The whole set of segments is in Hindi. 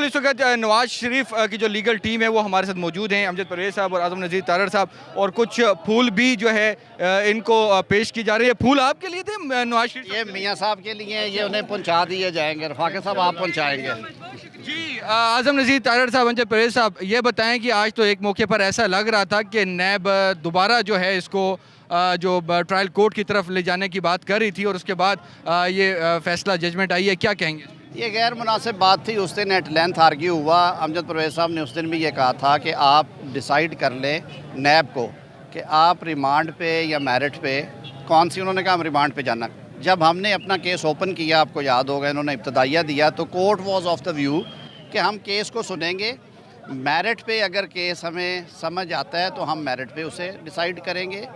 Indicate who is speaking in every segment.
Speaker 1: इस वक्त नवाज शरीफ की जो लीगल टीम है वो हमारे साथ मौजूद हैं, अमजद परवेज़ साहब और आज़म नज़ीर तारड़ साहब, और कुछ फूल भी जो है इनको पेश की जा रही है। फूल आपके लिए थे नवाज शरीफ?
Speaker 2: ये मियाँ साहब के लिए, ये उन्हें पहुंचा दिए जाएंगे। रफाक साहब आप पहुंचाएंगे।
Speaker 1: जी, आज़म नज़ीर तारड़ साहब, अमजद परवेज़ साहब, ये बताएं कि आज तो एक मौके पर ऐसा लग रहा था कि नैब दोबारा जो है इसको जो ट्रायल कोर्ट की तरफ ले जाने की बात कर रही थी, और उसके बाद ये फैसला जजमेंट आई है, क्या कहेंगे?
Speaker 2: ये गैर मुनासिब बात थी। उस दिन एट लेंथ आर्ग्यू हुआ। अमजद परवेज़ साहब ने उस दिन भी ये कहा था कि आप डिसाइड कर लें नैब को कि आप रिमांड पे या मेरिट पे कौन सी, उन्होंने कहा हम रिमांड पे जाना। जब हमने अपना केस ओपन किया, आपको याद होगा, इन्होंने इब्तदाइया दिया, तो court was of the view कि हम केस को सुनेंगे, मेरिट पे अगर केस हमें समझ आता है तो हम मेरिट पे उसे डिसाइड करेंगे,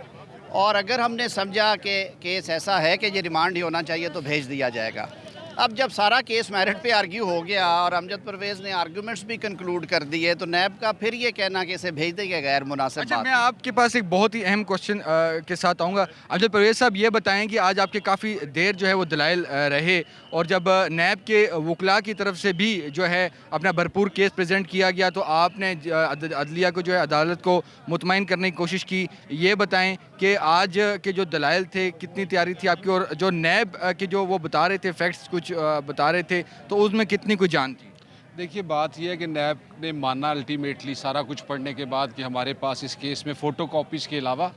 Speaker 2: और अगर हमने समझा कि केस ऐसा है कि ये रिमांड ही होना चाहिए तो भेज दिया जाएगा। अब जब सारा केस मेरिट पे आर्ग्यू हो गया और अमजद परवेज़ ने आर्गूमेंट्स भी कंक्लूड कर दिए, तो नैब का फिर ये कहना कि इसे भेज देंगे गैर मुनासिब
Speaker 1: अच्छा,
Speaker 2: बात।
Speaker 1: मैं आपके पास एक बहुत ही अहम क्वेश्चन के साथ आऊँगा। अमजद परवेज़ साहब, ये बताएं कि आज आपके काफ़ी देर जो है वो दलाइल रहे, और जब नैब के वकला की तरफ से भी जो है अपना भरपूर केस प्रेजेंट किया गया, तो आपने अदलिया को जो है, अदालत को मुतमईन करने की कोशिश की। ये बताएं कि आज के जो दलाइल थे, कितनी तैयारी थी आपकी, और जो नैब के जो वो बता रहे थे फैक्ट्स कुछ बता रहे थे, तो उसमें कितनी कुछ जान थी?
Speaker 3: देखिए, बात यह है कि नैब ने माना अल्टीमेटली सारा कुछ पढ़ने के बाद कि हमारे पास इस केस में फ़ोटो कॉपीज़ के अलावा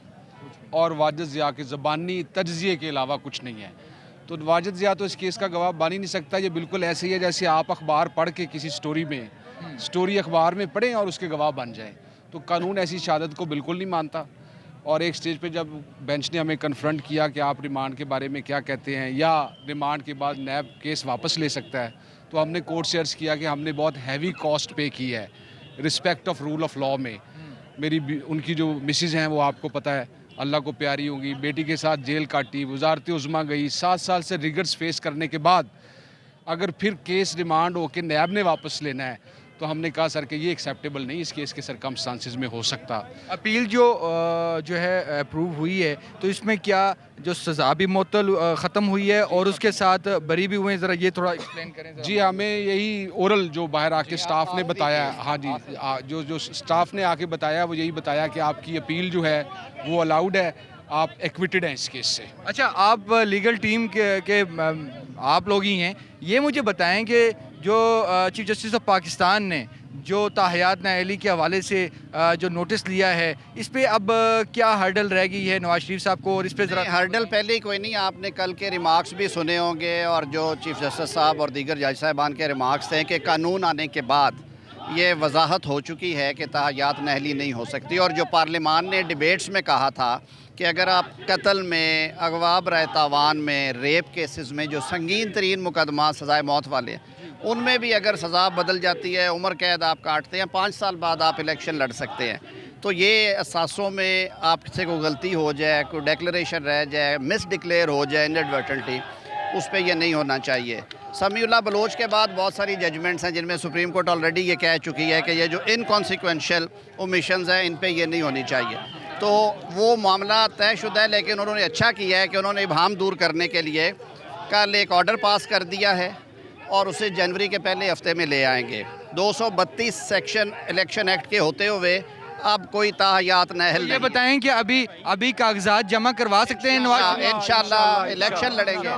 Speaker 3: और वाजिद ज़िया के ज़बानी तज्ज़िये के अलावा कुछ नहीं है। तो वाजिद ज़िया तो इस केस का गवाह बन ही नहीं सकता। ये बिल्कुल ऐसे ही है जैसे आप अखबार पढ़ के किसी स्टोरी में स्टोरी अखबार में पढ़ें और उसके गवाह बन जाएँ। तो कानून ऐसी शहादत को बिल्कुल नहीं मानता। और एक स्टेज पे जब बेंच ने हमें कन्फ्रंट किया कि आप रिमांड के बारे में क्या कहते हैं, या रिमांड के बाद नैब केस वापस ले सकता है, तो हमने कोर्ट से अर्ज़ किया कि हमने बहुत हैवी कॉस्ट पे की है respect of rule of law में। उनकी जो मिसेज़ हैं वो आपको पता है अल्लाह को प्यारी होंगी, बेटी के साथ जेल काटी, वजारत उज़्मा गई, 7 साल से रिगर्स फेस करने के बाद अगर फिर केस रिमांड होकर नैब ने वापस लेना है, तो हमने कहा सर कि ये एक्सेप्टेबल नहीं, इस केस के सरकमस्टांसिस में हो सकता।
Speaker 1: अपील जो है अप्रूव हुई है, तो इसमें क्या जो सज़ा भी मुअत्तल ख़त्म हुई है और उसके साथ बरी भी हुए हैं, ज़रा ये थोड़ा एक्सप्लेन करें।
Speaker 3: जी, हमें यही ओरल जो बाहर आके स्टाफ ने बताया, हाँ जी, जो स्टाफ ने आके बताया वो यही बताया कि आपकी अपील जो है वो अलाउड है, आप एक्विटेड हैं इस केस से।
Speaker 1: अच्छा, आप लीगल टीम के आप लोग ही हैं, ये मुझे बताएं कि जो चीफ जस्टिस ऑफ पाकिस्तान ने जो ताहयात नाअहली के हवाले से जो नोटिस लिया है, इस पे अब क्या हर्डल रह गई है नवाज शरीफ साहब को, और इस पे ज़रा
Speaker 2: हर्डल पहले ही कोई नहीं। आपने कल के रिमार्क्स भी सुने होंगे, और जो चीफ जस्टिस साहब और दीगर जज साहिबान के रिमार्क्स थे कि कानून आने के बाद ये वजाहत हो चुकी है कि ताहयात नाअहली नहीं हो सकती। और जो पार्लियामान ने डिबेट्स में कहा था कि अगर आप कत्ल में, अगवा बराए तावान में, रेप केसेस में जो संगीन तरीन मुकदमा सज़ाए मौत वाले हैं, उनमें भी अगर सज़ा बदल जाती है, उम्र कैद आप काटते हैं, 5 साल बाद आप इलेक्शन लड़ सकते हैं। तो ये असासों में आपसे कोई गलती हो जाए, कोई डेक्लरेशन रह जाए, मिस डिक्लेयर हो जाए इनएडवर्टेंटली, उस पर यह नहीं होना चाहिए। समीउल्लाह बलोच के बाद बहुत सारी जजमेंट्स हैं जिनमें सुप्रीम कोर्ट ऑलरेडी ये कह चुकी है कि ये जो इनकॉन्सिक्वेंशियल ओमिशंस हैं, इन पे ये नहीं होनी चाहिए। तो वो मामला तयशुदा है, लेकिन उन्होंने अच्छा किया है कि उन्होंने इबहम दूर करने के लिए कल एक ऑर्डर पास कर दिया है, और उसे जनवरी के पहले हफ्ते में ले आएंगे। 232 सेक्शन इलेक्शन एक्ट के होते हुए अब कोई ताहयात नाअहल
Speaker 1: ये बताएं कि अभी कागजात जमा करवा सकते हैं नवाज?
Speaker 2: इंशाल्लाह इलेक्शन लड़ेंगे।